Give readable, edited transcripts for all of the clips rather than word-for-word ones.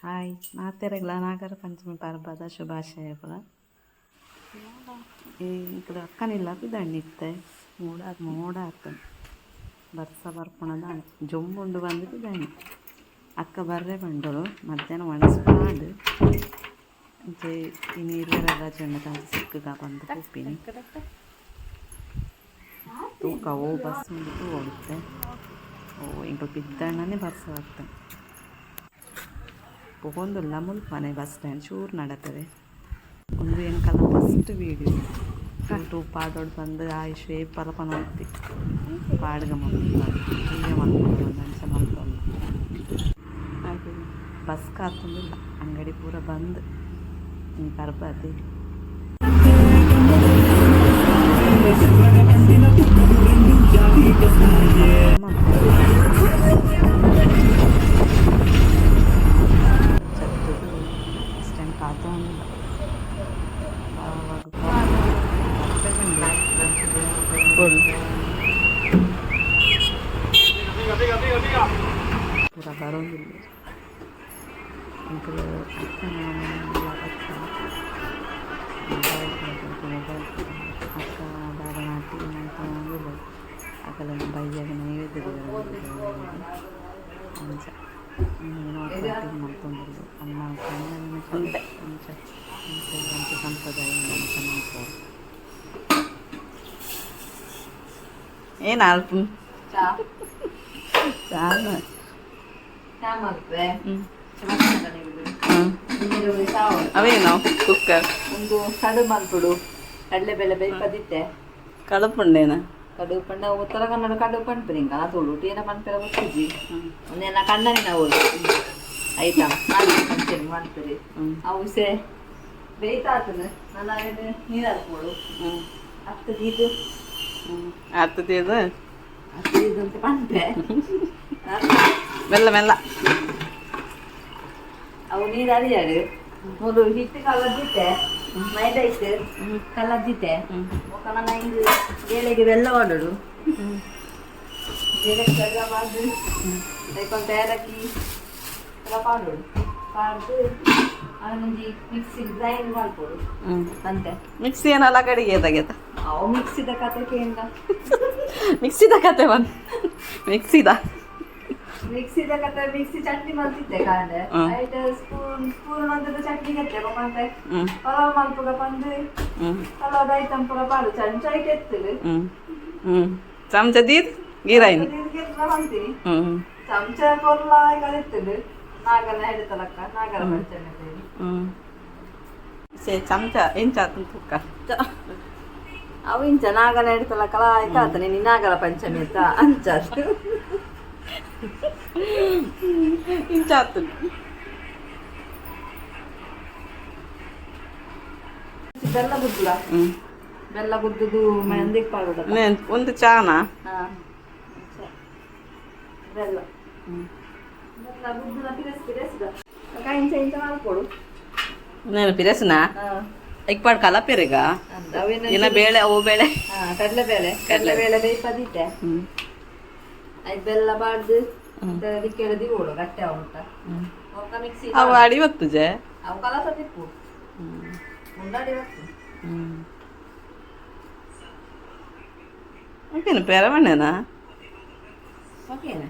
Hi ಮಾತೆರೆಗ್ಲ Nagara Panchami ಪರ್ಬದ ಶುಭಾಶಯಗಳು. ಈಗ ಅಕ್ಕನಿಲ್ಲ ಪಿದಣ್ಣಿತ್ತೆ ಮೋಡ ಆಗ್ತದೆ ಬರ್ಸ ಬರ್ಪಣದ ಜೊಂಬುಂಡು ಬಂದು ಪಿದಣ್ಣಿ ಅಕ್ಕ ಬರ್ರೆ ಬಂಡಳು ಮಧ್ಯಾಹ್ನ ಒಣಸ್ಪಾಡು ಅಂಚೆ ಈ ನೀರು ರಜೆ ತಂದು ಸಿಕ್ಕಗ ಬಂದು ಉಪ್ಪಿನಿ ತೂಕ ಓ ಬಸ್ ಮುಂದೆ ಓಡುತ್ತೆ ಇಂಕ ಪಿದ್ದಣ್ಣನೇ ಬರ್ಸ ಆಗ್ತದೆ ಪೊಗೊಂದುಲ್ಲ ಮುಲ್ಪನೆ ಬಸ್ ಸ್ಟ್ಯಾಂಡ್ ಚೂರು ನಡತದೆ ಒಂದು ಏನಕಲ್ಲ ಫಸ್ಟ್ ವೀಡಿಯೋ ಯೂಟ್ಯೂಬ್ ಪಾದೊಡು ಬಂದು ಆಯುಷ್ ಪಲಪ ನೋಡ್ತಿ ಪಾಡ್ಗ ಹೀಗೆ ಮಾಡ್ಕೊಂಡು ಒಂದು ಅಂಚೆ ಮಾಡ್ಕೊಂಡು ಹಾಗೆ ಬಸ್ ಕಾತಂದಿಲ್ಲ ಅಂಗಡಿ ಪೂರ ಬಂದು ಹಿಂಗೆ ಬರ್ಬಾರ್ದು ಪೂರ ಬರೋಂಗಿಲ್ಲ ಮೊಬೈಲ್ ಅಕ್ಕ ಬಾಗ ನಾಟಿ ಮಾಡ್ಕೊಂಡಿಲ್ಲ ಅಕ್ಕಲ್ಲ ಬೈಯಾಗ ನೈವೇದ್ಯ ಅಂಚ ಮಾಡ್ಕೊಂಡಿಲ್ಲ ಅಮ್ಮ ಕಣ್ಣೆ ಅಂಚ ಅಂಚ ಸಂಪ್ರದಾಯ ಅಂಚ ಮಾಡ್ತಾರೆ ಏನು ಅಲ್ಪ ಅವೇನು ಕುಕ್ಕರ್ ಒಂದು ಕಡು ಮಲ್ಪುಡು ಕಡಲೆಬೇಳೆ ಬೇಯ್ಪದಿತ್ತೆ ಕಡುಪುಂಡೇನ ಕಡುಬು ಪಂಡ ಉತ್ತರ ಕನ್ನಡ ಕಡುಬು ಪಂಡ್ಪರಿಂಗ ತೋಳು ಟೀನ ಪಂಪೆಲ ಗೊತ್ತಿದ್ದಿ ಒಂದೇನ ಕಣ್ಣನಿನ ಅವಳು ಐಟಮ್ ಪಂಚನಿ ಮಾಡ್ತೀರಿ ಅವು ಸೇ ಬೇಯ್ತಾತನ ನನ್ನ ನೀರು ಹಾಕ್ಬೋಳು ಹತ್ತದೀದು ಹತ್ತದೀದು ಹತ್ತದೀದು ಅಂತ ಪಂಪೆ ಮೆಲ್ಲ ಮೆಲ್ಲ ಅವು ನೀರು ಅರಿಯಾಡು ಮೂರು ಹಿಟ್ಟು ಕಲ್ಲದಿತ್ತೆ ಮೈದಾ ಹಿಟ್ಟು ಕಲ್ಲದಿತ್ತೆ ನನ್ನ ಹಿಂಗೆ ಏಳೆಗೆ ಬೆಲ್ಲ ಮಾಡೋದು ಏಳೆಗೆ ಬೆಲ್ಲ ಮಾಡಿ ಅದಕ್ಕೊಂದು ಏಲಕ್ಕಿ ಎಲ್ಲ ಮಾಡೋದು ಪಾಡ್ದು ಅದೊಂದು ಮಿಕ್ಸಿಗೆ ಗ್ರೈಂಡ್ ಮಾಡ್ಬೋದು ಅಂತೆ ಮಿಕ್ಸಿ ಏನಲ್ಲ ಕಡೆಗೆ ಎದಾಗೆದ ಅವು ಮಿಕ್ಸಿದ ಕತೆ ಕೇಂದ್ರ ಮಿಕ್ಸಿದ ಕತೆ ಬಂದು ಮಿಕ್ಸಿದ ಕತೆ ಮಿಕ್ಸಿ ಚಟ್ನಿ ಮಾಡ್ತಿದ್ದೆ ಕಾಂಡೆ ಆಯ್ತು ಸ್ಪೂನ್ ಬಂದದ ಚಟ್ನಿ ಕತ್ತೆ ಬಂದೆ ಪಲಾವ್ ಮಲ್ಪುಗ ಬಂದು ಪಲಾವ್ ಐಟಮ್ ಪೂರ ಪಾಡು ಚಮಚ ಐತೆ ಎತ್ತದು ಚಮಚ ದೀದ್ ಗೀರಾಯಿನ ಅಂತೀನಿ ಚಮಚ ಕೊರ್ಲ ಕಲಿತದು ನಾಗನ ಹಿಡಿತಲಕ್ಕ ನಾಗರ ಪಂಚಮಿ ಚಮಚ ಎಂಚಾತು ತುಕ್ಕ ಅವು ಇಂಚ ನಾಗನ ಹಿಡಿತಲಕ್ಕಲ ಆಯ್ತಾತ ನೀನು ನಾಗರ ಪಂಚಮಿ ಅಂತ ಅಂಚದು ಇಂಚಾತು ಬೆಲ್ಲ ಗುದ್ದಲ ಬೆಲ್ಲ ಗುದ್ದುದು ಮೆಹಂದಿ ಪಾಡೋದ ಒಂದು ಚಾನಾ ಬೆಲ್ಲ ಬೆಲ್ಲ ಗುದ್ದುನ ಪಿರಸ್ದ ಇಂಚ ಇಂಚ ಮಾಡ್ಕೊಡು నేను పిరసనా ఎక్పాడు కల పెరుగా ఇలా ಬೇಳೆ ಅವು ಬೇಳೆ ಕಡಲೆಬೇಳೆ ಬೇಯ್ಪದಿತ್ತೆ ಅದು ಬೆಲ್ಲ ಬಾಡ್ದು ಅದಕ್ಕೆ ಎಳೆದಿ ಓಡು ಗಟ್ಟೆ ಉಂಟ ಮಿಕ್ಸಿ ಅವು ಅಡಿವತ್ತು ಜೆ ಅವು ಕಲಸ ತಿಪ್ಪು ಮುಂದಾಡಿವತ್ತು ಓಕೆನಾ ಪೆರಮಣ್ಣೆನಾ ಓಕೆನಾ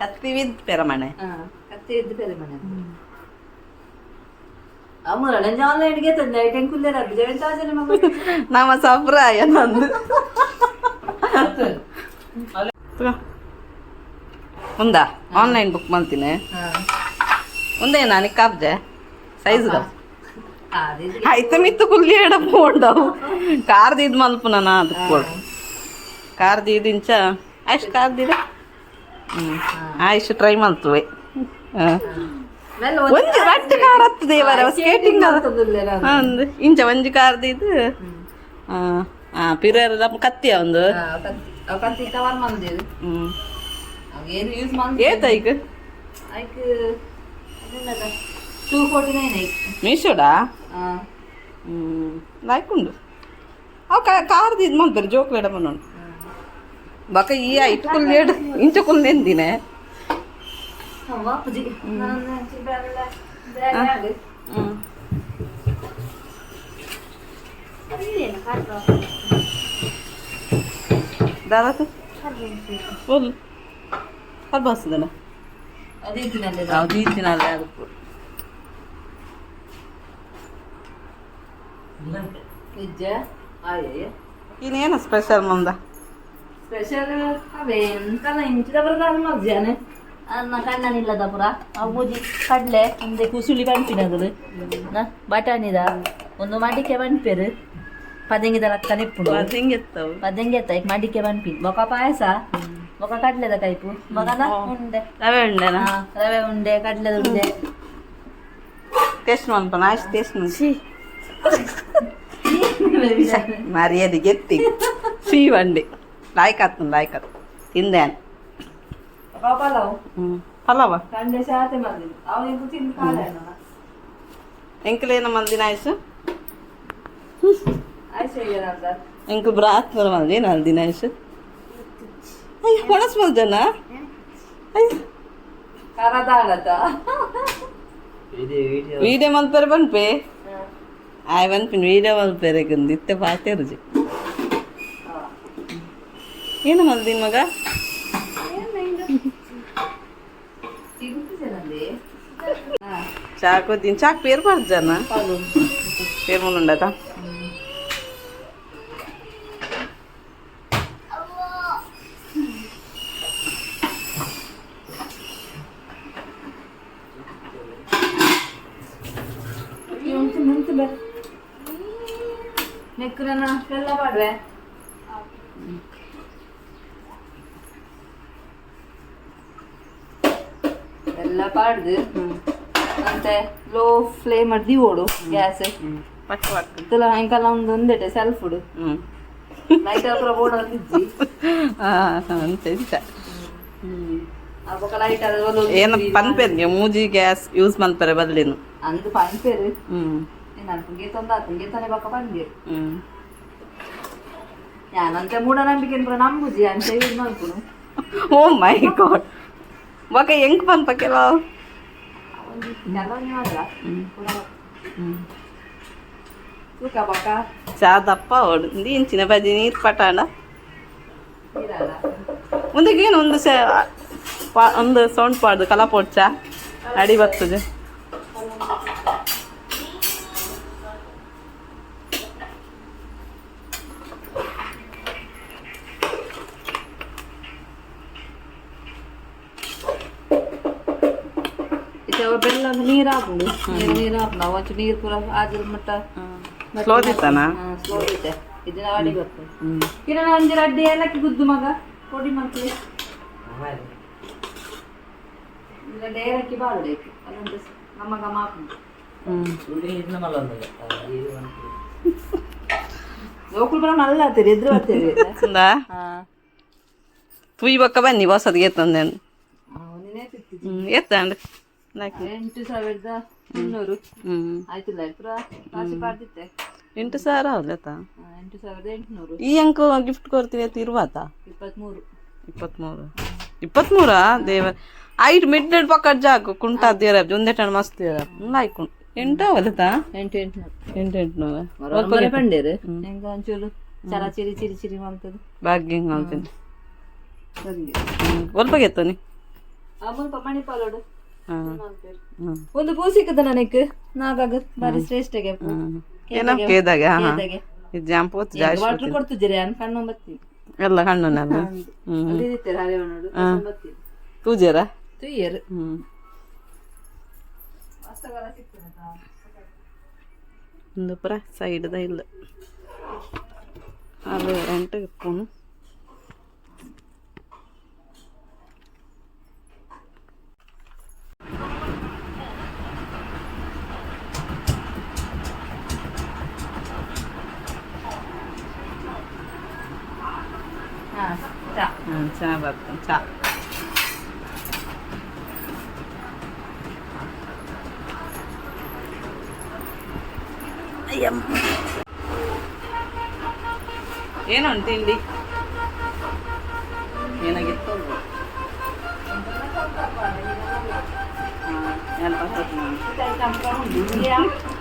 ಕತ್ತಿ ವಿದ್ ಪೆರಮಣ್ಣೆ ಕತ್ತಿ ವಿದ್ ಪೆರಮಣ್ಣೆ ಅಮ್ಮರಳೆ ಆನ್ಲೈನ್ಗೆ ತಂದೆ ಟೆಂಕುಲ್ಲೆ ರದ್ದು ಜವೆಂತಾಜನೆ ಮಗ ನಮ್ಮ ಸಂಪ್ರಾಯ ನಂದು ఉందా ఆన్లైన్ బుక్ మంతినే ఉందేనా నీకు కాబ్జే సైజుగా అయితే మిత్తు కుల్లియడ పోండవు కార్ దీది మలుపునా ಅದಕ್ಕೆ ಕಾರ್ ದೀದಿಂಚ ಆಯ್ತು ಕಾರ್ ದೀದ ಆಯ್ತು ಟ್ರೈ ಮಾಡ್ತುವೆ ಒಂಜಿ ಬಟ್ಟೆ ಕಾರ್ ಹತ್ತದೆ ಇವರ ಸ್ಕೇಟಿಂಗ್ ಅಂದು ಇಂಚ ಒಂಜಿ ಕಾರ್ ದೀದು ಪಿರರ್ ಕತ್ತಿಯ ಒಂದು ಕತ್ತಿ ಕವರ್ ಮಂದಿರು ಏನು ಯೂಸ್ ಮಾಡಿ ಏತ ಈಗ ಐಕ್ 249 ಐಕ್ ಮೀಶೋಡಾ ಲೈಕ್ ಅವು ಕಾರ್ದು ಇದು ಮಾಡ್ತಾರೆ ಜೋಕ್ಲೇಡ ಬಂದೋಣ ಬಕ ಈ ಇಟ್ಕೊಂಡು ಇಂಚ ಕುಲ್ಲೆಂದಿನೇ ಅಪ್ಪಾಜಿ ನಾನು ಬೇರೆ दादा बोल हर बस देना ಅದೇ ತಿನ್ನಲ್ಲ ಅದು ಈ ತಿನ್ನಲ್ಲ ಅದಕ್ಕೆ ನಿಜ ಆಯೇ ಇನ್ನೇನು ಸ್ಪೆಷಲ್ ಮುಂದೆ ಸ್ಪೆಷಲ್ ಅವೇ ಎಂತಲ್ಲ ಇಂಚಿದ ಬರೋದಾದ ಮಜ್ಜಾನೆ ಅನ್ನ ಕಣ್ಣನಿಲ್ಲದ ಪುರ ಅಮ್ಮೂಜಿ ಕಡಲೆ ಒಂದೇ ಕುಸುಳಿ ಬಂಪಿನದು ಬಟಾಣಿದ ಒಂದು ಮಡಿಕೆ ಬಂಪೇರು ಪದಂಗಿದ ಲಕ್ಕ ನೆಪ್ಪುಡು ಹಿಂಗೆತ್ತವು ಪದಂಗೆತ್ತ ಈಗ ಮಡಿಕೆ ಬಂಪಿ ಬೊಕ ಪಾಯಸ ಬೊಕ ಕಡ್ಲೆದ ಕೈಪು ಬೊಕನ ಉಂಡೆ ರವೆ ಉಂಡೆನಾ ರವೆ ಉಂಡೆ ಕಡ್ಲೆದ ಉಂಡೆ ಟೇಸ್ಟ್ ಮಾಡ್ಪ ಅಷ್ಟು ಟೇಸ್ಟ್ ಮಾಡಿ ಮರ್ಯಾದೆ ಗೆತ್ತಿ ಸೀ ಬಂಡಿ ಲಾಯ್ಕತ್ತು ತಿಂದೆ ಪಲಾವ್ ಪಲಾವ ಕಂಡೆ ಶಾತೆ ಮಾಡಿದ್ರು ಅವನಿಗೂ ತಿಂದು ಕಾಲ ಎಂಕಲೇನ ಮಂದಿನ ಆಯ್ಸು ಆಯ್ತು ಏನಂತ ಎಂಕು ಬ್ರಾತ್ ಬರ ಮಂದಿ ಏನು ದಿನ ಆಯ್ಸು ಅಯ್ಯ ಹೊಣಸ್ ಮಂದನ ಅಯ್ಯ ಕರದಾಡತ ವೀಡಿಯೋ ಮಲ್ಪೇರೆ ಬನ್ಪೆ ಆಯ್ ಬನ್ಪಿನ್ ವೀಡಿಯೋ ಮಲ್ಪೇರೆ ಗಂದಿತ್ತೆ ಪಾತೆ ರುಜಿ ಏನು ಮಲ್ದಿನ ಮಗ చాకు దీని చాకు పేరు పడుతుందన్న పేరు ముందు ఉండదా ನೆಕ್ಕರನ್ನ ಎಲ್ಲ ಮಾಡ್ವೆ ಎಲ್ಲ ಪಾಡ್ದು ಮತ್ತೆ ಲೋ ಫ್ಲೇಮ್ ಅಡ್ದಿ ಓಡು ಗ್ಯಾಸ್ ಇತ್ತಲ್ಲ ಇಂಕಲ್ಲ ಒಂದೊಂದೇಟೆ ಸೆಲ್ಫ್ ಉಡು ಲೈಟ್ ಅಪ್ರ ಬೋರ್ಡ್ ಅಂದಿದ್ದಿ ಅವಾಗ ಲೈಟ್ ಏನು ಪನ್ಪೇರ್ಗೆ ಮೂಜಿ ಗ್ಯಾಸ್ ಯೂಸ್ ಮಲ್ಪರೆ ಬದಲಿನು ಅಂದು ಪನ್ಪೇರು ನಾನು ಗೀತೊಂದು ಗೀತನೆ ಬಕ್ಕ ಬಂದಿ ഞാനಂತೆ ಮೂಢನಂಬಿಕೆ ನಂಬುಜಿ ಅಂತ ಯೂಸ್ ಮಾಡ್ಕೊಡು ಓ ಮೈ ಗಾಡ್ ಬಕ ಹೆಂಗ್ ಬಂತ ಕೆಲವು ಚಾ ದಪ್ಪ ಹೊಡ್ದು ಇಂಚಿನ ಬಜ್ಜಿ ನೀರು ಪಟಾಣ ಮುಂದಕ್ಕೇನು ಒಂದು ಸೌಂಡ್ ಪಾಡ್ದು ಕಲಾ ಪೊಡ್ಚ ಅಡಿ ಬರ್ತದೆ ಬೆಲ್ಲ ನೀರು ಹಾಕೊಂಡು ನೀರು ಹಾಕೋಣ ಒಂಚೂರು ನೀರು ಪೂರ ಆದ್ರ ಮಟ್ಟ ಸ್ಲೋ ದಿತ್ತಾನ ಸ್ಲೋ ಐತೆ ಇದನ್ನ ಅಡಿ ಬರ್ತದೆ ಕಿರಣ ಒಂಜರ ಅಡ್ಡಿ ಏಲಕ್ಕಿ ಗುದ್ದು ಮಗ ಪೊಡಿ ಮಾಡ್ತೀವಿ ಏಲಕ್ಕಿ ಬಾಳ್ಬೇಕು ಅಲ್ಲೊಂದು ನಮ್ಮಗ ಮಾಪು ಲೋಕಲ್ ಬರ ನಲ್ಲ ಆಗ್ತೀರಿ ಎದುರು ಬರ್ತೀರಿ ತುಯ್ ಬಕ್ಕ ಬನ್ನಿ ಹೊಸದು ಎತ್ತಂದೇನು ಎತ್ತಂಡ್ರಿ 8,300 ಆಯ್ತಿಲ್ಲ ಪುರ ಕಾಸಿ ಪಾಡ್ದಿತ್ತೆ 8,000 ಅವಲ್ಲತ್ತ 8,800 ಈ ಅಂಕ ಗಿಫ್ಟ್ ಕೊಡ್ತೀವಿ ಅಂತ ಇರುವಾತ 23 ದೇವ ಐಟ್ ಮಿಡ್ ಪಕ್ಕದ ಜಾಗ ಕುಂಟಾ ದೇರ ಒಂದೇಟಣ ಮಸ್ತ್ ಆಯ್ಕೊಂಡು 8 ಅವಲ್ಲತ್ತ 8,800 ಪಂಡೇರು ಹೆಂಗ ಒಂಚೂರು ಚರ ಚಿರಿ ಚಿರಿ ಚಿರಿ ಮಾಡ್ತದೆ ಭಾಗ್ಯ ಮಾಡ್ತೀನಿ ಒಲ್ಪಗೆ ಎತ್ತನಿ ಅಮೂಲ್ಪ ಮಣಿ ಪಾಲೋಡು ಒಂದು ಪೂ ಸಿಕ್ಕದ ನನಗೆ ನಾಗಾಗ ಬಾರಿ ಶ್ರೇಷ್ಠಗೆ ಏನೋ ಕೇದಾಗ ಜಾಂಪು ವಾಟರ್ ಕೊಡ್ತಿದ್ದೀರಿ ಅನ್ ಕಣ್ಣು ಬತ್ತಿ ಎಲ್ಲ ಕಣ್ಣನೆಲ್ಲ ಹರಿವನೋಡು ಬತ್ತಿ ತೂಜರ ತುಯ್ಯರು ಒಂದು ಪುರ ಸೈಡ್ದ ಇಲ್ಲ ಅದು ಎಂಟು ಪೂನು ಚಾ ಬರ್ತೇನೆ ಚಾ ಏನು ತಿಂಡಿ ಏನಾಗಿತ್ತು ಅಂತ ಹಾಕೋದು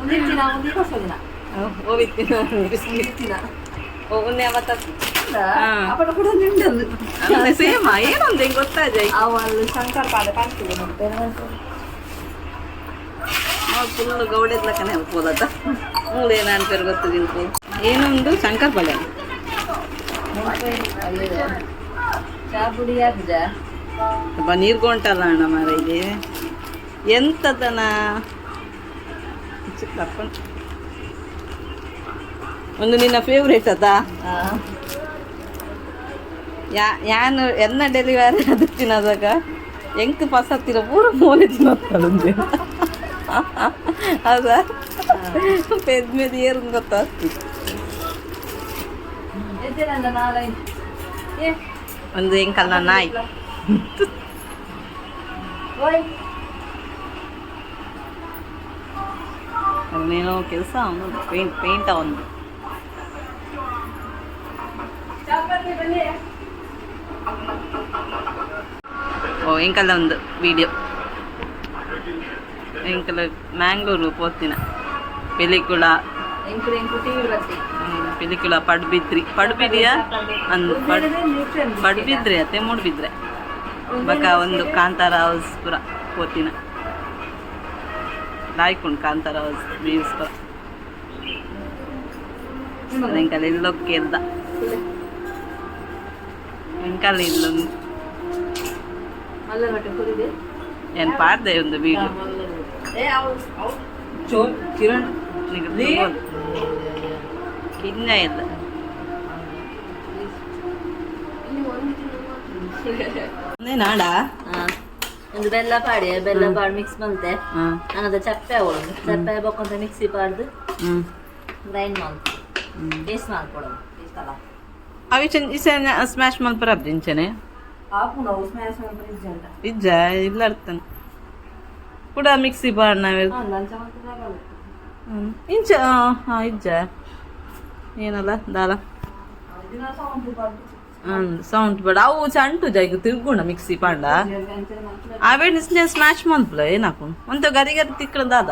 ಒಂದಿನ ಹೊಸ ದಿನ ಹೋಗಿತ್ತಿನ ಬಿಸ್ಕಿಟ್ ಒಂದೇ ಅವತ್ತ ಅಪ್ಪಟ ಕೂಡ ನಿಂಡದು ಸೇಮ ಏನೊಂದು ಹೆಂಗೆ ಗೊತ್ತಾಯ್ತು ಅವಳು ಶಂಕರ ಪಾದ ಕಾಣ್ತದೆ ಮತ್ತೆ ಫುಲ್ ಗೌಡೆದ್ಲಕ್ಕನೆ ಹೋದತ್ತ ಮೂಳೆ ನಾನು ಪೇರು ಗೊತ್ತು ತಿಳ್ಕೊ ಏನೊಂದು ಶಂಕರ್ ಪಲ್ಯ ಚಾ ಪುಡಿ ಆಗಿದೆ ತುಂಬ ನೀರ್ಗೊಂಟಲ್ಲ ಅಣ್ಣ ಮಾರ ಇಲ್ಲಿ ಎಂತದನ ಚಿಕ್ಕಪ್ಪ ಒಂದು ನಿನ್ನ ಫೇವ್ರೇಟ್ ಅದಾ ಯಾನು ಎನ್ನ ಡೆಲಿವರಿ ಅದು ತಿನ್ನೋದಾಗ ಎಂಕ್ ಪಸತ್ತಿರ ಪೂರ ಮೂಲೆ ತಿನ್ನೋದು ಹೌದಾ ಪೆದ್ಮೇದ ಏರು ಗೊತ್ತಾಗ್ತದೆ ಒಂದು ಎಂಕಲ್ಲ ನಾಯಿ ಅವನೇನೋ ಕೆಲಸ ಅವನು ಪೇಂಟ್ ಅವನು ಓ ಎಂಕಲ್ಲ ಒಂದು ವಿಡಿಯೋ ಎಂಕಲ್ಲ ಮ್ಯಾಂಗ್ಳೂರು ಪೋತಿನ ಪೆಲಿಕುಳ ಪೆಲಿಕುಳ ಪಡುಬಿದ್ರಿಯ ಅಂದು ಪಡುಬಿದ್ರೆ ಅತ್ತೆ ಮೂಡ್ಬಿದ್ರೆ ಬಕ ಒಂದು ಕಾಂತಾರ ಹೌಸ್ ಪುರ ಪೋತಿನ ಲಾಯ್ಕೊಂಡು ಕಾಂತಾರ ಹೌಸ್ ವ್ಯೂಸ್ ಪುರ ಎಂಕಲ್ಲ ಇಲ್ಲೊಕ್ಕೆ ಎದ್ದ ಎಂಕಲ್ಲ ಇಲ್ಲೊಂದು ಏನು ಪಾಡ್ದೆ ಒಂದು ವೀಡಿಯೋ ಕಿರಣ್ ಕಿನ್ನ ಇಲ್ಲ ನಾಡ ಒಂದು ಬೆಲ್ಲ ಪಾಡಿ ಮಿಕ್ಸ್ ಬಂತೆ ಅನ್ನದ ಚಪ್ಪೆ ಅವಳು ಚಪ್ಪೆ ಬೊಕ್ಕಂತ ಮಿಕ್ಸಿ ಪಾಡ್ದು ಗ್ರೈಂಡ್ ಮಾಡ್ತು ಟೇಸ್ಟ್ ಮಾಡ್ಕೊಡೋದು ಇಷ್ಟಲ್ಲ ಅವಿ ಸ್ಮ್ಯಾಶ್ ಮಲ್ಪರ ಅಬ್ದಿಂಚನೆ ಇಜ್ಜ ಇಲ್ಲ ಅರ್ಥನ ಕೂಡ ಮಿಕ್ಸಿ ಬಾಡ್ ನಾವೇ ಇಂಚ ಹಾಂ ಇಜ್ಜ ಏನಲ್ಲ ದಾಲ ಸೌಂಡ್ ಬಡ ಅವು ಚಂಟು ಜಾಗ ತಿರ್ಗುಣ ಮಿಕ್ಸಿ ಪಾಂಡ ಅವೇ ನಿಸ್ನೆ ಸ್ಮ್ಯಾಶ್ ಮಲ್ಪಲ ಏನಾಕು ಒಂತ ಗರಿ ಗರಿ ತಿಕ್ಕಳ ದಾದ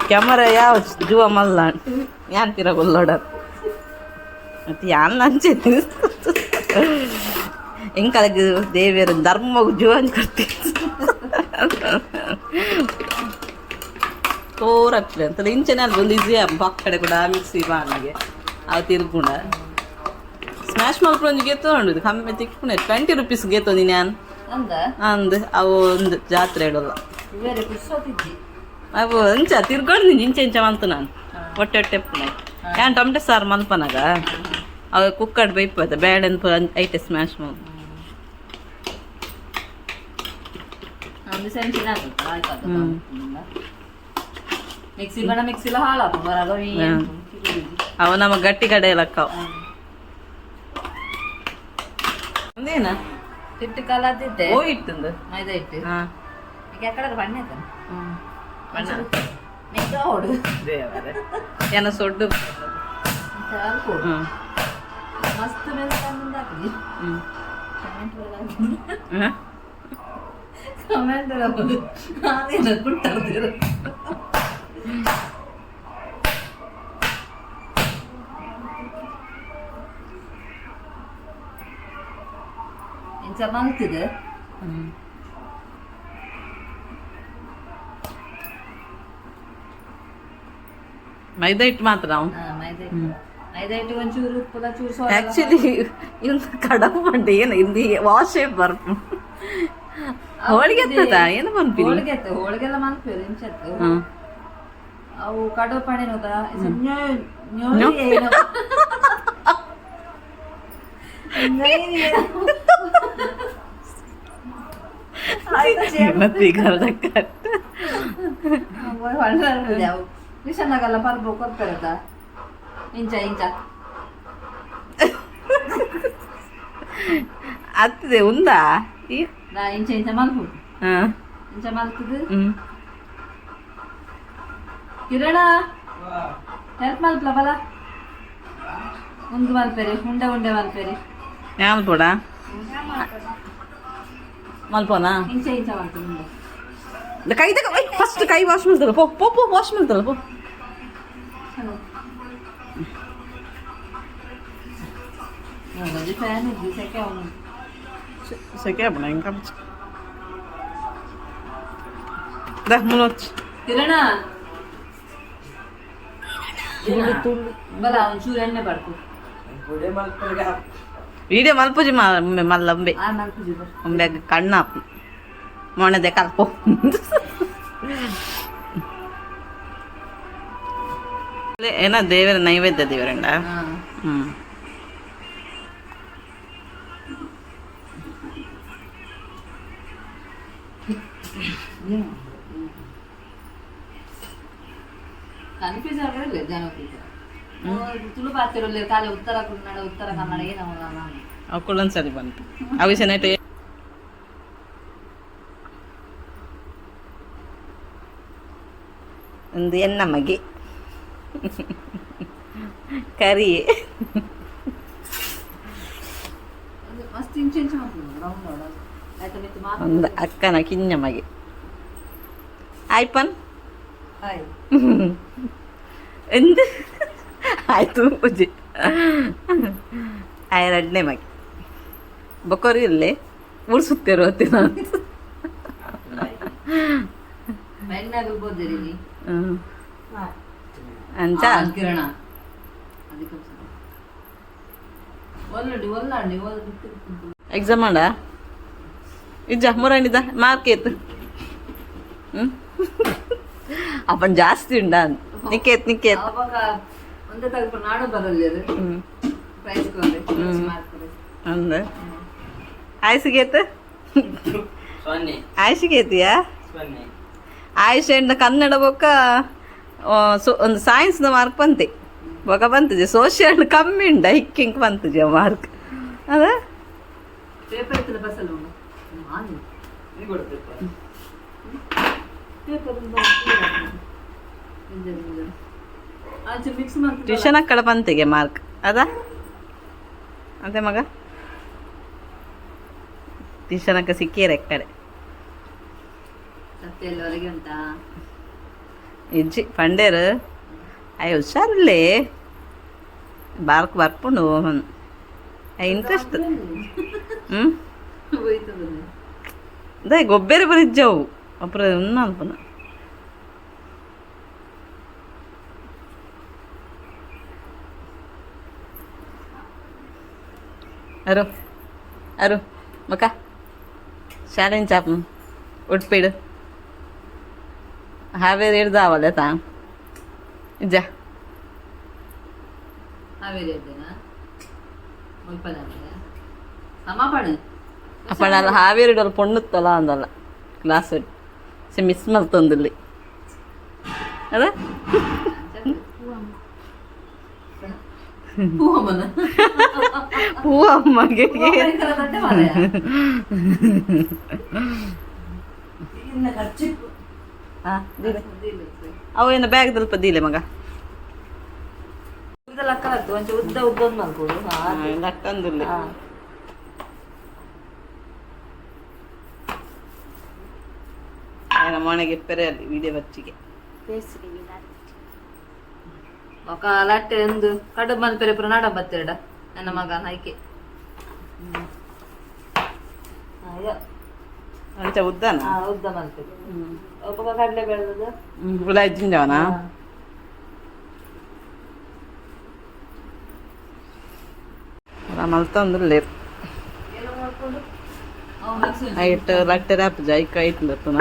ಕ್ಯಾಮರಾ ಯಾವ ಜುವ ಮಲ್ಲ ಯಾನ್ ತಿರಗೊಲ್ಲೋಡ ಮತ್ತೆ ಯಾನ್ ನಂಚೆ ಎಂಕಲಗೆ ದೇವಿಯರ ಧರ್ಮಗೂ ಜುವನ್ ಕೊಡ್ತೀನಿ ತೋರಾಗ್ತದೆ ಅಂತಲ್ಲ ಇಂಚನೆ ಅಲ್ಲಿ ಒಂದು ಈಸಿ ಕಡೆ ಕೂಡ ಮಿಕ್ಸಿ ಬಾಣಿಗೆ ಅವು ತಿರ್ಗುಣ ಸ್ಮ್ಯಾಶ್ ಮಾಡ್ಕೊಂಡು ಗೆತ್ತೊಂಡು ಕಮ್ಮಿ ತಿಕ್ಕೊಂಡು 20 ರೂಪೀಸ್ ಗೆತ್ತೋ ನೀನು ಯಾನ್ ಅಂದು ಅವು ಒಂದು ಜಾತ್ರೆ ಇಡೋಲ್ಲ ಅವು ಇಂಚ ತಿರ್ಕೊಂಡು ನೀನು ಇಂಚ ಮಂತು ನಾನು ಹೊಟ್ಟೆ ಯಾನ್ ಟೊಮೆಟೊ ಸಾರು ಮಲ್ಪನಾಗ ಅವು ಕುಕ್ಕಡ್ ಬೈಪದ ಬ್ಯಾಡ್ ಅಂತ ಐತೆ ಸ್ಮ್ಯಾಶ್ ಮಾಡಿ ಅವ ನಮ್ಮ ಗಟ್ಟಿ ಕಡೆ ಲಕ್ಕವ ಒಂದೇನಾ ಹಿಟ್ಟು ಕಲದಿದ್ದೆ ಓ ಇಟ್ಟಂದು ಮೈದಾ ಹಿಟ್ಟು ಹಾ ಎಕ್ಕಡ ಬಣ್ಣ ಬಣ್ಣ ಹೊಡು ಏನ ಸೊಡ್ಡು ಮಸ್ತ್ ಮೇಲೆ ಕಮೆಂಟ್ ನಾನೇನು ಕುಟ್ಟಾಡ್ತೀರ ಇಂಚ ಮಲ್ತಿದೆ ಮೈದಾ ಹಿಟ್ಟು ಮಾತ್ರ ನಾವು ಮೈದಾ ಹಿಟ್ಟು ಒಂಚೂರು ಉಪ್ಪುಲ ಚೂರು ಆಕ್ಚುಲಿ ಇಂದು ಕಡಪು ಬಂಡೆ ಏನು ಇಂದು ವಾಶೇ ಬರ್ಪು ಹೋಳಿಗೆ ಎತ್ತದ ಏನು ಬಂದ್ವಿ ಹೋಳಿಗೆಲ್ಲ ಮಲ್ಪೇರು ಇಂಚತ್ತು ಅವು ಕಡವು ಪಣೆ ಮಿಷನ್ನಾಗಲ್ಲ ಪರ್ಬು ಕೊಡ್ತಾರದ ಇಂಚ ಅತ್ತದೆ ಉಂದಾ ನಾ ಇಂಚ ಮಲ್ಪು ಇಂಚ ಮಲ್ಪುದು ಕಿರಣ ಹೆಲ್ಪ್ ಮಲ್ಪಲ ಬಲ ಒಂದು ಮಲ್ಪೇರಿ ಉಂಡೆ ಮಲ್ಪೇರಿ ಮಲ್ಪೋಡ ಮಲ್ಪೋನಾ ಇಂಚ ಇಂಚ ಮಾಡ್ತೀನಿ ಕೈ ತಗ ಫಸ್ಟ್ ಕೈ ವಾಶ್ ಮಾಡ್ತಲ್ಲ ಪೋ ಪೋ ಪೋ ವಾಶ್ ಮಾಡ್ತಲ್ಲ ಪೋ ಫ್ಯಾನ್ ಇದ್ದು ಸೆಕೆ ಅವನು ಸೆಕೆ ಬಣ ಹಿಂಗೆ ದ ಮುನೋಚ್ ಕಿರಣ ಬಲ ಒಂಚೂರು ಎಣ್ಣೆ ಬರ್ಕು వీడియో మలుపుజి మళ్ళీ అంబే ಆ ಮಲ್ಪುಜಿ ಬರ್ ಅಂಬೆ ಕಣ್ಣ ಮೊಣದೆ ಕಲ್ಪು ಏನ ದೇವರ ನೈವೇದ್ಯ ದೇವರಂಡ ಹ್ಮ್ ಕನ್ಫ್ಯೂಸ್ ಆಗಿರಲಿಲ್ಲ ಜನಕ್ಕೆ ತುಳು ಪಾತಿರಲ್ಲ ಕಾಲೇ ಉತ್ತರ ಕನ್ನಡ ಉತ್ತರ ಕನ್ನಡ ಏನು ನಾನು ಅವುಗಳೊಂದು ಸರಿ ಬಂತು ಅವಿಷ ನೈಟ್ ಒಂದು ಎನ್ನ ಮಗೆ ಕರಿ ಮಸ್ತ್ ಇಂಚು ಇಂಚು ಮಾಡ್ತೀನಿ ರೌಂಡ್ ಆಯ್ತಾ ಮಿತ್ತು ಮಾತು ಒಂದು ಅಕ್ಕನ ಕಿಂಜ ಮಗೆ ಆಯ್ಪನ್ ಹಾಯ್ എന്ത് ಆಯ್ತು ಪೂಜೆ ಎರಡನೇ ಮಗಿ ಬೊಕ್ಕೋರಿ ಇರಲಿ ಉಡ್ಸುತ್ತೇರೋ ನಾನು ಮೆಣ್ಣಾಗಿರ್ಬೋದಿರಿ ಅಂಚ ಕಿರಣ ಅದಕ್ಕೆ ಒಲ್ಲಡಿ ಒಲ್ಲಾಡಿ ಎಕ್ಸಾಮ್ ಮಾಡ ಇಜ್ಜ ಮುರಂಡಿದ ಮಾರ್ಕ್ ಏತ್ ಅಪ್ಪನ್ ಜಾಸ್ತಿ ಉಂಡ ನಿಕ್ಕೇತ್ ನಿಕ್ಕೇತ್ ಅವಾಗ ಒಂದೇ ತೆಗೆದುಕೊಂಡು ನಾಡು ಬರಲ್ಲ ಅದು ಪ್ರೈಸ್ ಮಾಡ್ತಾರೆ ಅಂದ ಆಯ್ಸಿಗೇತ್ ಆಯ್ಸಿಗೇತಿಯಾ ಆಯುಷ್ ಎಂಡ ಕನ್ನಡ ಬೊಕ್ಕ ಒಂದು ಸೈನ್ಸ್ನ ಮಾರ್ಕ್ ಬಂತೆ ಬೊಕ ಬಂತಜೆ ಸೋಷಿಯಲ್ ಕಮ್ಮಿ ಉಂಡ ಹಿಕ್ಕಿಂಕ್ ಬಂತಜೆ ಮಾರ್ಕ್ ಅದ ಪೇಪರ್ ಇತ್ತಲ್ಲ ಬಸ್ಸಲ್ಲಿ ಉಂಟು ಪೇಪರ್ ಆಚೆ ಮಿಕ್ಸ್ ಮಾಡ್ತೀವಿ ಟ್ಯೂಷನ್ ಅಕ್ಕಡ ಬಂತೆಗೆ ಮಾರ್ಕ್ ಅದ ಅದೇ ಮಗ ಟ್ಯೂಷನ್ ಅಕ್ಕ ಸಿಕ್ಕಿರ ಕಡೆ ಸತ್ಯ ಎಲ್ಲವರೆಗೆ ಉಂಟಾ ಇಜ್ಜಿ ಪಂಡೇರು ಅಯ್ಯ ಹುಷಾರಿಲ್ಲೇ ಬಾರ್ಕ್ ಬರ್ಪುಂಡು ಇಂಟ್ರೆಸ್ಟ್ ಹ್ಞೂ ಹೋಯ್ತದಲ್ಲ ಅದೇ ಗೊಬ್ಬರ ಬರಿಜ್ಜವು ಅಪ್ರ ಉನ್ನ ಅಲ್ಪನ ಅರು ಅರು ಮಕ್ಕ ಶಾಲೆನ್ ಚಾಪ್ ಉಟ್ಪಿಡು ಹಾವೇರಿ ಹಿಡ್ದಾವಲ್ಲ ತಾ ಇಜ್ಜ ಹಾವೇರಿ ಇದ್ದೇನಾ ಮುಲ್ಪನ ಸಮಾಪಣೆ ಅಪ್ಪಣ ಅಲ್ಲ ಹಾವೇರಿ ಇಡೋಲ್ಲ ಪೊಣ್ಣುತ್ತಲ್ಲ ಅಂದಲ್ಲ ಕ್ಲಾಸ್ ಮಿಸ್ ಮಾಡ್ತಂದಿಲ್ಲಿ ಅದ ಹೂವಮ್ಮನ ಹೂ ಅಮ್ಮಗೆ ಅವು ಏನು ಬ್ಯಾಗ್ ಸ್ವಲ್ಪ ದೀಲೆ ಮಗ ಲಕ್ಕ ಆಗ್ತದೆ ಒಂಚೂರು ಉದ್ದ ಉದ್ದ ಒಂದು ಮಾಡ್ಬೋದು ಲಕ್ಕಂದಿಲ್ಲ ఆయన మొనకి చెప్పారు వీడియో వచ్చిಗೆ ఒక లಟ್ಟೆ ಒಂದು ಕಡುಬು ಮಲ್ಪೆರೆ ಪುರ ನಾಡ ಬತ್ತೆರಡ ನನ್ನ ಮಗ ನೈಕೆ ಅಂಚ ಉದ್ದಾನ ಉದ್ದ ಮಲ್ಪೆರೆ ಒಬ್ಬ ಕಡಲೆ ಬೆಳೆದದ ಉಲ ಇದ್ದಿಂದವನ ಮಲ್ತಂದಿಲ್ಲೇರು ಐಟ್ ಲಟ್ಟೆ ರಾಪ್ ಜೈಕ ಐಟ್ಲತ್ತನ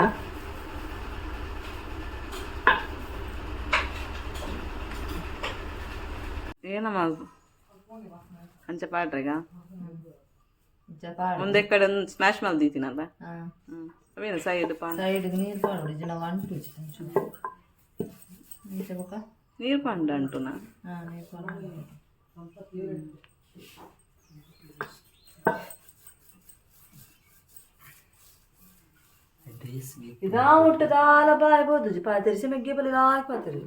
ಏನಮ್ಮ ಅಂಚ ಪಾಡ್ರಿಗ ಒಂದೇ ಕಡೆ ಒಂದು ಸ್ಮ್ಯಾಶ್ ಮಾಡ್ದೀತೀನಲ್ಲ ಅವೇನು ಸೈಡ್ ಸೈಡ್ಗೆ ನೀರು ಪಾಡು ಜನ ಅಂಟು ನೀರು ಪಂಡ ಅಂಟುನಾ ನೀರು ಪಾಡು ಇದಾ ಮುಟ್ಟದಾಲ ಬಾಯ್ಬೋದು ಪಾತರಿಸಿ ಮೆಗ್ಗೆ ಬಲಿ ಪಾತರಿ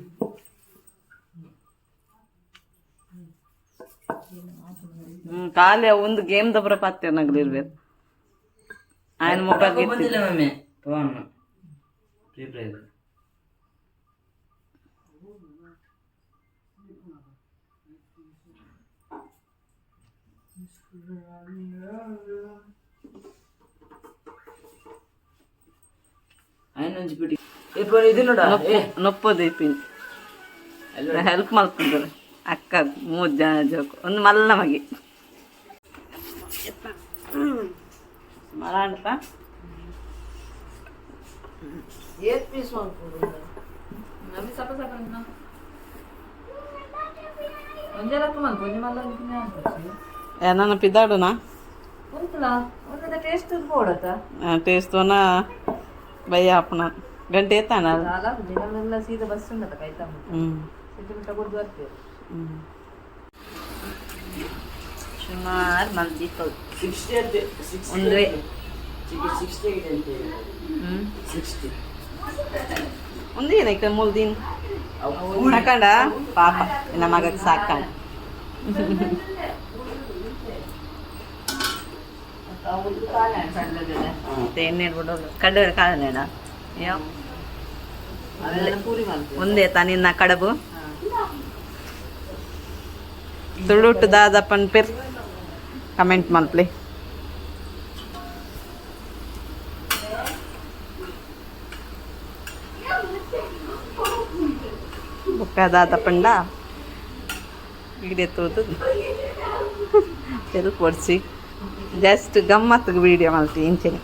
ಖಾಲಿ ಒಂದು ಗೇಮ್ ದಬ್ರ ಪಾತ್ರ ನಗಲಿರ್ಬೇಕು ఆయన ಮೊಬೈಲ್ ಫೋನ್ ಫ್ರೀ ಪ್ರೈಸ್ ఆయన నుంచి ಬಿಡಿ ఇప్పుడు ఇది ನೋಡ ನೊಪ್ಪದು ಪಿನ್ ಹೆಲ್ಪ್ ಮಾಡ್ತಿದ್ದಾರೆ ಅಕ್ಕ 3 ಜನ ಜೋಕು ಒಂದು ಮಲ್ಲ ಮಗೆ ಮರಾಂಡಪ್ಪ ಏತ್ ಪೀಸ್ ಮಾಡ್ಬೋದು ನಮಗೆ ಸಪ ಸಪ ಒಂದೆರತ್ತು ಮಂತ್ ಒಂದು ಮಲ್ಲ ನನ್ನ ಪಿದಾಡುನಾ ಉಂಟಲ್ಲ ಒಂದದ ಟೇಸ್ಟ್ ಬೋಡತ್ತ ಟೇಸ್ಟ್ ತೋನ ಭಯ ಅಪ್ಪನ ಗಂಟೆ ಎತ್ತಾನ ಅಲ್ಲ ದಿನಗಳೆಲ್ಲ ಸೀದಾ ಬಸ್ ಉಂಟತ್ತ ಕಾಯ್ತಮ್ಮ ಸಿಟಿ ತಗೊಂಡು ಬರ್ತೇವೆ ಸುಮಾರು ಮಂದಿ 60 ಒಂದೇ 60 ಇದೆ 60 ಒಂದೇ ಏನೈತೆ 3 ದಿನ ಸಾಕಂಡ ಪಾಪ ನಮ್ಮ ಮಗಕ್ಕೆ ಸಾಕಂಡ ಎಣ್ಣೆ ಬಿಡೋದು ಕಡ್ಡೆ ಕಾಳನೇನ ಯಾವ ಪೂರಿ ಮಾಡ್ತೀವಿ ಒಂದೇ ತಾನಿನ್ನ ಕಡಬು ತುಳುಟ್ಟು ದಾದಪ್ಪನ ಪೇರ್ ಕಮೆಂಟ್ ಮಲ್ಪ್ಲಿ ಬುಕ್ಕ ದಾದಪ್ಪಂಡ ವಿಡಿಯೋ ತೋದು ಹೆಲ್ಪ್ ಕೊಡ್ಸಿ ಜಸ್ಟ್ ಗಮ್ಮತ್ತಿಗೆ ವೀಡಿಯೋ ಮಲ್ತಿ ಇಂಚಿನ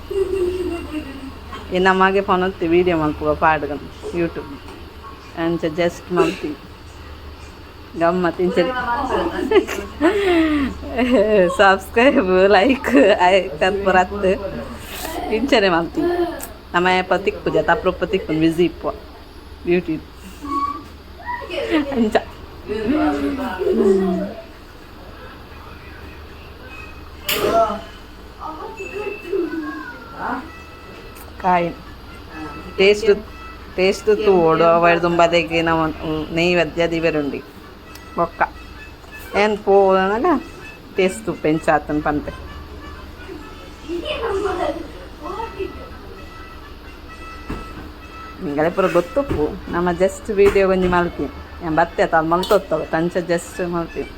ನಮಗೆ ಫೋನ್ ಹೊತ್ತಿ ವೀಡಿಯೋ ಮಲ್ಪುವ ಪಾಡ್ಗ ಯೂಟ್ಯೂಬ್ ಅಂಚ ಜಸ್ಟ್ ಮಲ್ತಿ ಗಮ್ಮತ್ತು ಇಂಚಿನ ಸಬ್ಸ್ಕ್ರೈಬ್ ಲೈಕ್ ಕರ್ಪುರತ್ತು ಇಂಚನೆ ಮಲ್ತಿ ನಮ್ಮ ಅಪ್ಪ ತಿಕ್ಕುಜ ತಪ್ರೊಪ್ಪ ತಿಕ್ಕು ಬಿಸಿ ಇಪ್ಪು ಯೂಟ್ಯೂಬ್ ಅಂಚ ಕಾಯಿ ಟೇಸ್ಟ್ ತೋಡು ಅವಳು ದುಂಬದೆಗೆ ನಾವು ನೈವೇದ್ಯ ದಿವರುಂಡಿ ಒಕ್ಕ ಏನು ಪೋನಾಗ ಟೇಸ್ಟ್ ಪೆಂಚಾತನ ಪಂತೆ ನಿಂಗಲೆ ಪೂರ ಗೊತ್ತುಪ್ಪು ನಮ್ಮ ಜಸ್ಟ್ ವೀಡಿಯೋ ಗೊಂಜಿ ಮಲ್ತೀನಿ ಬತ್ತೆ ಅದು ಮಲ್ತೋತ್ತವ ತಂಚ ಜಸ್ಟ್ ಮಲ್ತೀನಿ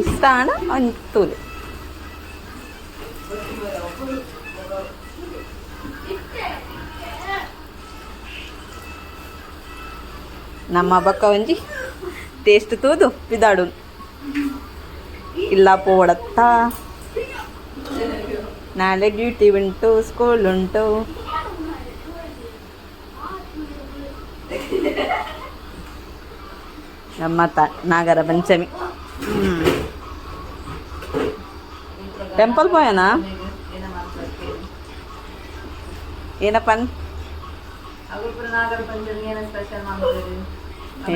ഇഷ്ടമാണ് ഒത്തൂല് ನಮ್ಮ ಬಕ್ಕ ಒಂಜಿ ಟೇಸ್ಟ್ ತೂದು ಪಿದಾಡು ಇಲ್ಲ ಪೋಡತ್ತ ನಾಳೆ ಡ್ಯೂಟಿ ಉಂಟು ಸ್ಕೂಲ್ ಉಂಟು ನಮ್ಮ ನಾಗರ ಪಂಚಮಿ ಟೆಂಪಲ್ పోయానా ಏನಪ್ಪನ್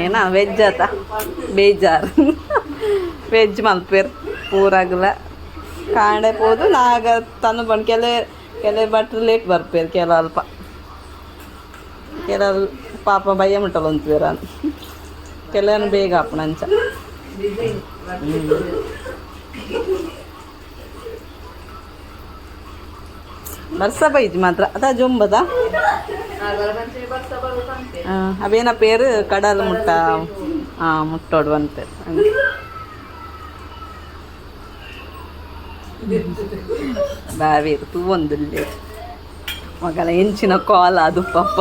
ಏನ ವೆಜ್ ಆತ ಬೇಜಾರು ವೆಜ್ ಮಲ್ಪೇರ್ ಪೂರಾಗಲ ಕಾಂಡೆ ಪೋದು ನಾಗ ತಂದು ಬಂದು ಕೆಲ ಬಟ್ರು ಲೇಟ್ ಬರ್ಪೇರು ಕೆಲ ಅಲ್ಪ ಕೆಲ ಪಾಪ ಭಯ ಮುಟ್ಟಲು ಅಂತೀರ ಕೆಲವನು ಬೇಗ ಅಪ್ಪನಂಚ ಬರ್ಸ ಬೈಜ್ ಮಾತ್ರ ಅದ ಜೊಂಬದ ಅವೇನ ಪೇರು ಕಡಲ್ ಮುಟ್ಟ ಮುಟ್ಟೋಡು ಅಂತ ಬಾವೇರು ತೂ ಒಂದುಲ್ಲೆ ಮಗಲ ಎಂಚಿನ ಕಾಲ ಅದು ಪಾಪ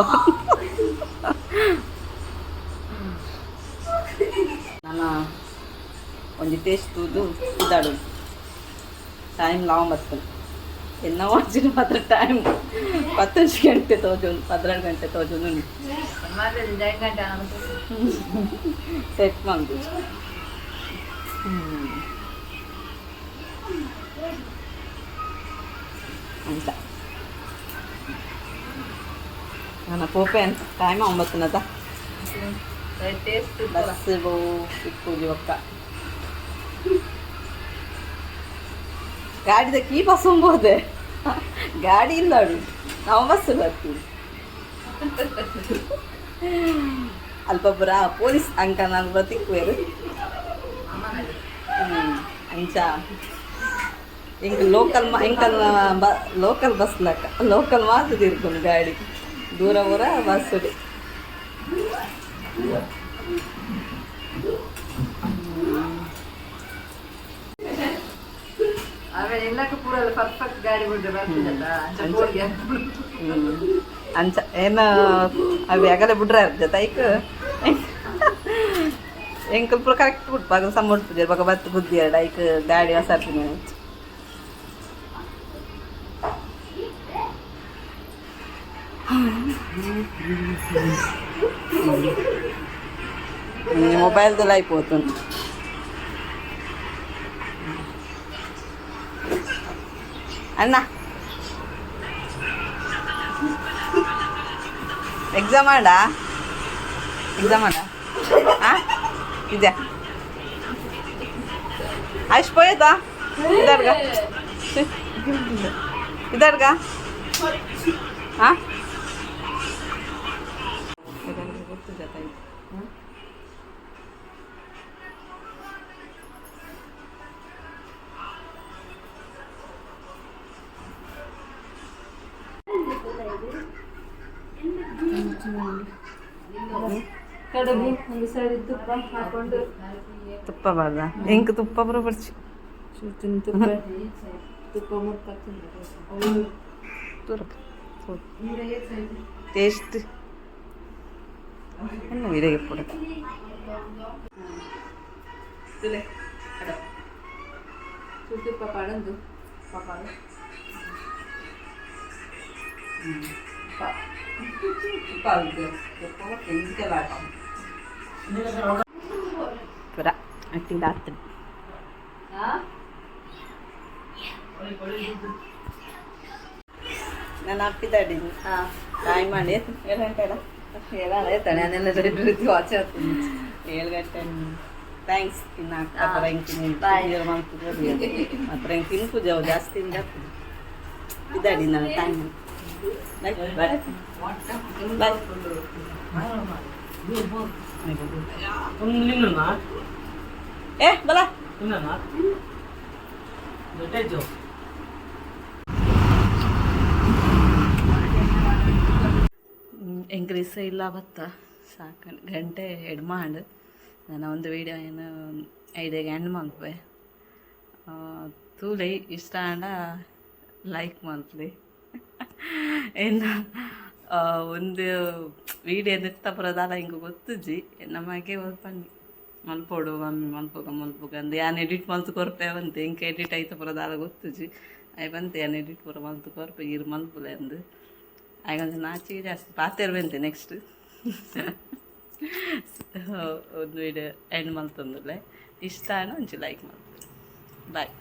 ನಾನು ಒಂದು ಟೇಸ್ಟ್ ತೂದು ಇದಾಡು ಟೈಮ್ ಲಾಂಗ್ ಬರ್ತದೆ ಎನ್ನ ವಾಚಿನ ಮಾತ್ರ ಟೈಮ್ 15 ಗಂಟೆ ತೋಜೊಂದು 12 ಗಂಟೆ ತೋಜೊಂದು ಸೆಟ್ ಮಾಡಿ ಅಂತ ನನ್ನ ಪೋಪೆ ಅಂತ ಟೈಮ್ 9 ಬಸ್ ಇಪ್ಪೂಜಿ ಒಕ್ಕ ಗಾಡಿದ ಕೀ ಬಸ್ಸಂಬೋದೆ ಗಾಡಿ ಇಲ್ಲ ನೋಡು, ನಾವು ಬಸ್ ಬರ್ತೀವಿ. ಅಲ್ಪೊಬ್ಬರ ಪೊಲೀಸ್ ಅಂಕಲ್ ನಾನು ಬತ್ತಿಕ್ವೇರು ಅಂಚ ಇಂಕ ಲೋಕಲ್ ಬಸ್ ಲಕ್ಕ ಲೋಕಲ್ ಮಾತ್ರ ತಿರ್ಕೊಂಡು ಗಾಡಿ ದೂರ ಊರ ಬಸ್ ಆಮೇಲೆ ಎಲ್ಲಕ್ಕೂ ಪೂರ ಪರ್ಫೆಕ್ಟ್ ಗಾಡಿ ಬಿಡ್ರೆ ಬರ್ತದಲ್ಲ ಅಂಚ ಏನು ಅವು ಆಗಲೇ ಬಿಡ್ರೆ ಜೊತೆ ಎಂಕಲ್ ಪೂರ ಕರೆಕ್ಟ್ ಬಿಟ್ಪಾಗ ಸಂಬಂಧ ಬಾಗ ಬತ್ತು ಬುದ್ಧಿ ಎರಡು ಐಕ್ ಗಾಡಿ ಹೊಸಾಡ್ತೀನಿ మొబైల్తో అయిపోతుంది. అన్నా ఎగ్జామ్ ఆడా ఇదే అయిపోయేదా ఇదర్గా గుర్తు జత ಕಡುಬು ಒಂದು ಸೈಡ್ ತುಪ್ಪ ಹಾಕೊಂಡು ತುಪ್ಪ ಬಾರ್ದ ಹೆಂಗೆ ತುಪ್ಪ ಬರೋಬರ್ಚಿ ಚೂಚಿನ ತುಪ್ಪ ತುಪ್ಪ ಟೇಸ್ಟ್ என்ன விடைய போட ತುಪ್ಪ ಪಡಂದು ಪಪ್ಪಾಡು ಪುರ ಅಟ್ಟಿದಾಗ್ತದೆ ನಾನು ಅಪ್ಪಿದಾಡಿನಿ ಕಾಯಿ ಮಾಡಿ 7 ಗಂಟೆಲ್ಲ 7 ಆಯ್ತಾನೆ ಅದೆಲ್ಲ ರೀತಿ ವಾಚ್ ಆಗ್ತದೆ 7 ಗಂಟೆ ಥ್ಯಾಂಕ್ಸ್ ಇನ್ನು ಅಕ್ಕ ಇಂಕಿನ ಮಾತ್ರ ಇಂಕಿನ ಪೂಜೆ ಜಾಸ್ತಿ ಇದ್ದಾಡಿ ನಾನು ಟೈಮ್ ಬಾಯ್ ಏ ಬಲ ಎಂಕ್ರೀಸ್ ಇಲ್ಲ ಬತ್ತ ಸಾಕು ಗಂಟೆ ಎಡ್ ಮಾಡು ನಾನು ಒಂದು ವೀಡಿಯೋ ಏನು 5 ಎಂಡ್ ಮಲ್ಪೆ ತೂಲೆ ಇಷ್ಟ ಅಂಡ ಲೈಕ್ ಮಲ್ಪಲಿ ಏನು ಒಂದು ವೀಡಿಯೋ ನಿತ್ತ ಬರೋದಲ್ಲ ಹಿಂಗೆ ಗೊತ್ತಜ್ಜಿ ನಮಗೆ ಬನ್ನಿ ಮಲ್ಪೋಡು ಮಮ್ಮಿ ಮಲ್ಪೋಗ ಅಂದು ಯಾನ್ ಎಡಿಟ್ ಮಲ್ತು ಕೊರ್ಪೆ ಬಂತೆ ಹಿಂಗೆ ಎಡಿಟ್ ಆಯ್ತು ಬರೋದಲ್ಲ ಗೊತ್ತಜ್ಜಿ ಅಯ್ಯ ಬಂತೆ ಯಾನ್ ಎಡಿಟ್ ಬರೋ ಮಲ್ತು ಕೊರ್ಪೆ ಇರು ಮಲ್ಪುಲೆ ಅಂದು ಆಗೊಂದು ನಾಚಿ ಜಾಸ್ತಿ ಪಾತಿರ್ಬಂತೆ ನೆಕ್ಸ್ಟ್ ಒಂದು ವೀಡಿಯೋ ಎಂಡ್ ಮಲ್ತಂದಲೆ ಇಷ್ಟ ಒಂಚೂರು ಲೈಕ್ ಮಾಡ್ತೀನಿ ಬಾಯ್.